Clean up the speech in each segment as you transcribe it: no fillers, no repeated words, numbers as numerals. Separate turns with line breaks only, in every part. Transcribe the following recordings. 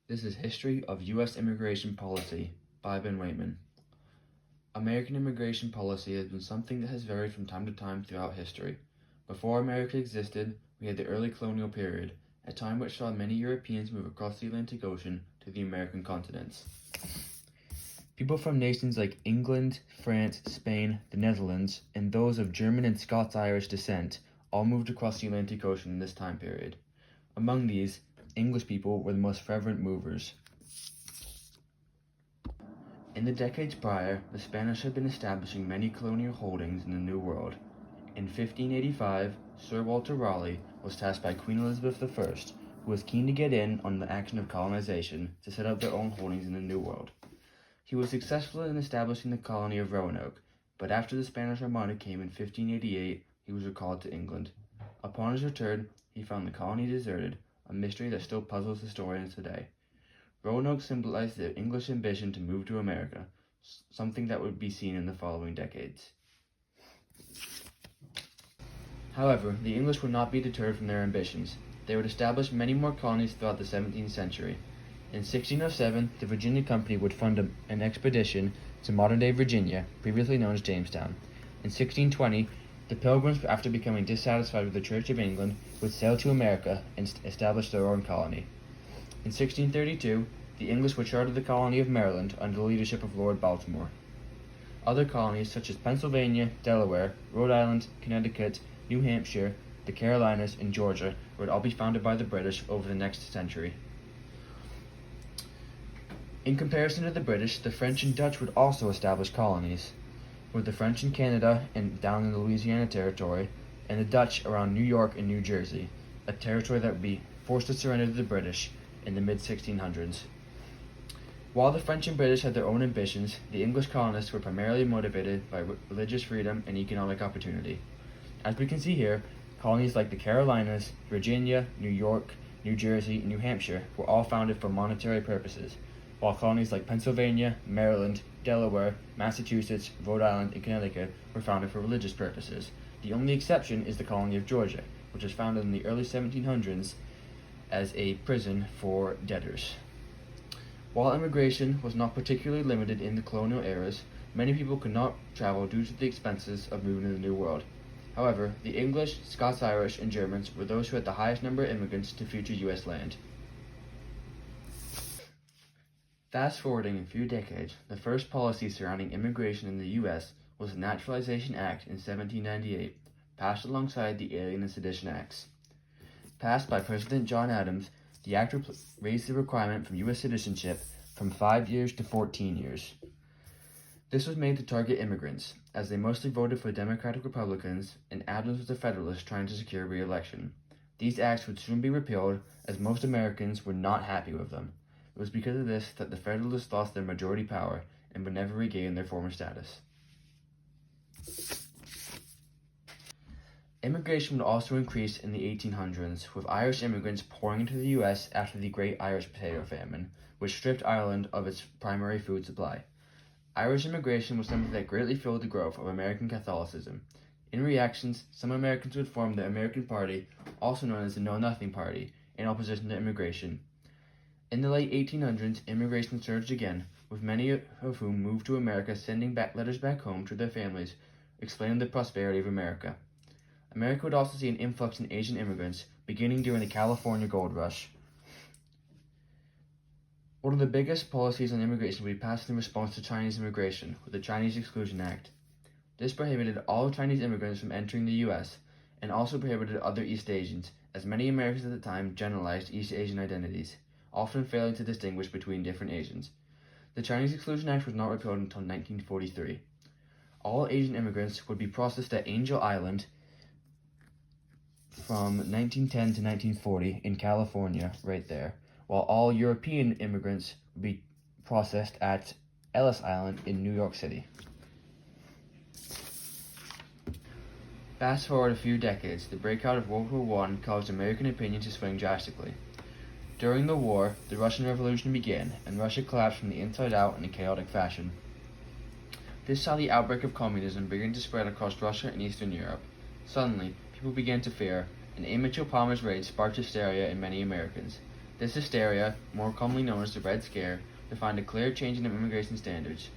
This is History of U.S. Immigration Policy by Ben Waitman. American immigration policy has been something that has varied from time to time throughout history. Before America existed, we had the early colonial period, a time which saw many Europeans move across the Atlantic Ocean to the American continents. People from nations like England, France, Spain, the Netherlands, and those of German and Scots-Irish descent all moved across the Atlantic Ocean in this time period. Among these, English people were the most fervent movers. In the decades prior, the Spanish had been establishing many colonial holdings in the New World. In 1585, Sir Walter Raleigh was tasked by Queen Elizabeth I, who was keen to get in on the action of colonization, to set up their own holdings in the New World. He was successful in establishing the colony of Roanoke, but after the Spanish Armada came in 1588, he was recalled to England. Upon his return, he found the colony deserted, a mystery that still puzzles historians today. Roanoke symbolized the English ambition to move to America, something that would be seen in the following decades. However, the English would not be deterred from their ambitions. They would establish many more colonies throughout the 17th century. In 1607, the Virginia Company would fund an expedition to modern-day Virginia, previously known as Jamestown. In 1620, the Pilgrims, after becoming dissatisfied with the Church of England, would sail to America and establish their own colony. In 1632, the English would charter the colony of Maryland under the leadership of Lord Baltimore. Other colonies such as Pennsylvania, Delaware, Rhode Island, Connecticut, New Hampshire, the Carolinas, and Georgia would all be founded by the British over the next century. In comparison to the British, the French and Dutch would also establish colonies, with the French in Canada and down in the Louisiana Territory, and the Dutch around New York and New Jersey, a territory that would be forced to surrender to the British in the mid-1600s. While the French and British had their own ambitions, the English colonists were primarily motivated by religious freedom and economic opportunity. As we can see here, colonies like the Carolinas, Virginia, New York, New Jersey, and New Hampshire were all founded for monetary purposes, while colonies like Pennsylvania, Maryland, Delaware, Massachusetts, Rhode Island, and Connecticut were founded for religious purposes. The only exception is the colony of Georgia, which was founded in the early 1700s as a prison for debtors. While immigration was not particularly limited in the colonial eras, many people could not travel due to the expenses of moving to the New World. However, the English, Scots-Irish, and Germans were those who had the highest number of immigrants to future U.S. land. Fast forwarding a few decades, the first policy surrounding immigration in the U.S. was the Naturalization Act in 1798, passed alongside the Alien and Sedition Acts. Passed by President John Adams, the act raised the requirement for U.S. citizenship from 5 years to 14 years. This was made to target immigrants, as they mostly voted for Democratic Republicans, and Adams was a Federalist trying to secure re-election. These acts would soon be repealed, as most Americans were not happy with them. It was because of this that the Federalists lost their majority power and would never regain their former status. Immigration would also increase in the 1800s, with Irish immigrants pouring into the U.S. after the Great Irish Potato Famine, which stripped Ireland of its primary food supply. Irish immigration was something that greatly fueled the growth of American Catholicism. In reactions, some Americans would form the American Party, also known as the Know Nothing Party, in opposition to immigration. In the late 1800s, immigration surged again, with many of whom moved to America, sending letters back home to their families, explaining the prosperity of America. America would also see an influx in Asian immigrants, beginning during the California Gold Rush. One of the biggest policies on immigration would be passed in response to Chinese immigration, with the Chinese Exclusion Act. This prohibited all Chinese immigrants from entering the U.S., and also prohibited other East Asians, as many Americans at the time generalized East Asian identities, often failing to distinguish between different Asians. The Chinese Exclusion Act was not repealed until 1943. All Asian immigrants would be processed at Angel Island from 1910 to 1940 in California, right there, while all European immigrants would be processed at Ellis Island in New York City. Fast forward a few decades, the breakout of World War I caused American opinion to swing drastically. During the war, the Russian Revolution began, and Russia collapsed from the inside out in a chaotic fashion. This saw the outbreak of communism begin to spread across Russia and Eastern Europe. Suddenly, people began to fear, and Amichel Palmer's raid sparked hysteria in many Americans. This hysteria, more commonly known as the Red Scare, defined a clear changing of immigration standards.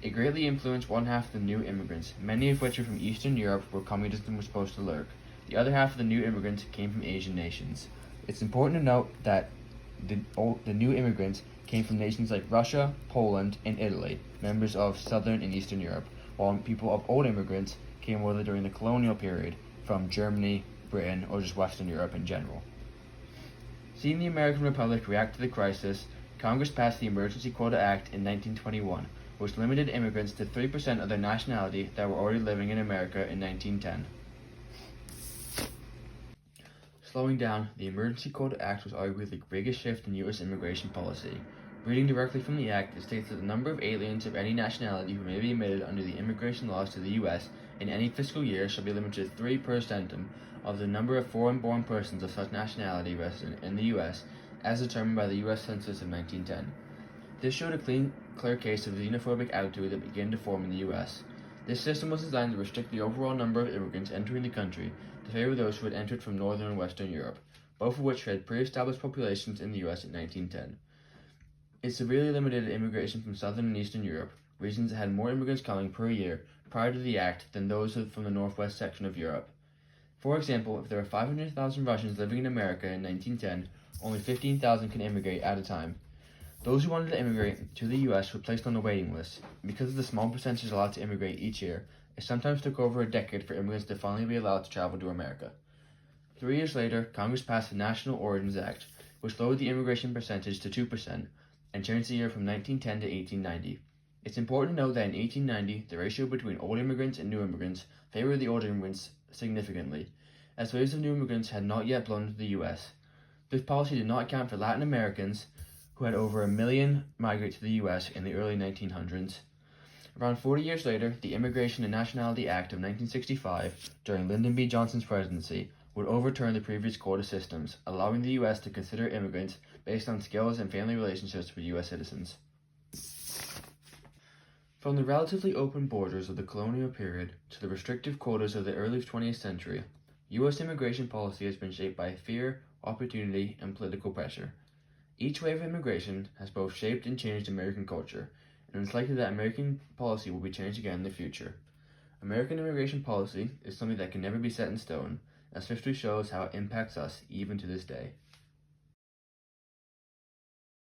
It greatly influenced one half of the new immigrants, many of which were from Eastern Europe where communism was supposed to lurk. The other half of the new immigrants came from Asian nations. It's important to note that the new immigrants came from nations like Russia, Poland, and Italy, members of Southern and Eastern Europe, while people of old immigrants came over during the colonial period from Germany, Britain, or just Western Europe in general. Seeing the American Republic react to the crisis, Congress passed the Emergency Quota Act in 1921, which limited immigrants to 3% of their nationality that were already living in America in 1910. Slowing down, the Emergency Quota Act was arguably the biggest shift in U.S. immigration policy. Reading directly from the Act, it states that the number of aliens of any nationality who may be admitted under the immigration laws to the U.S. in any fiscal year shall be limited to 3 per centum of the number of foreign-born persons of such nationality resident in the U.S. as determined by the U.S. Census of 1910. This showed a clear case of the xenophobic attitude that began to form in the U.S. This system was designed to restrict the overall number of immigrants entering the country to favor those who had entered from Northern and Western Europe, both of which had pre-established populations in the U.S. in 1910. It severely limited immigration from Southern and Eastern Europe, regions that had more immigrants coming per year prior to the Act than those from the northwest section of Europe. For example, if there were 500,000 Russians living in America in 1910, only 15,000 could immigrate at a time. Those who wanted to immigrate to the U.S. were placed on the waiting list. Because of the small percentage allowed to immigrate each year, it sometimes took over a decade for immigrants to finally be allowed to travel to America. 3 years later, Congress passed the National Origins Act, which lowered the immigration percentage to 2% and changed the year from 1910 to 1890. It's important to note that in 1890, the ratio between old immigrants and new immigrants favored the old immigrants significantly, as waves of new immigrants had not yet blown into the U.S. This policy did not account for Latin Americans, who had over 1 million migrate to the U.S. in the early 1900s. Around 40 years later, the Immigration and Nationality Act of 1965, during Lyndon B. Johnson's presidency, would overturn the previous quota systems, allowing the U.S. to consider immigrants based on skills and family relationships with U.S. citizens. From the relatively open borders of the colonial period to the restrictive quotas of the early 20th century, U.S. immigration policy has been shaped by fear, opportunity, and political pressure. Each wave of immigration has both shaped and changed American culture, and it's likely that American policy will be changed again in the future. American immigration policy is something that can never be set in stone, as history shows how it impacts us even to this day.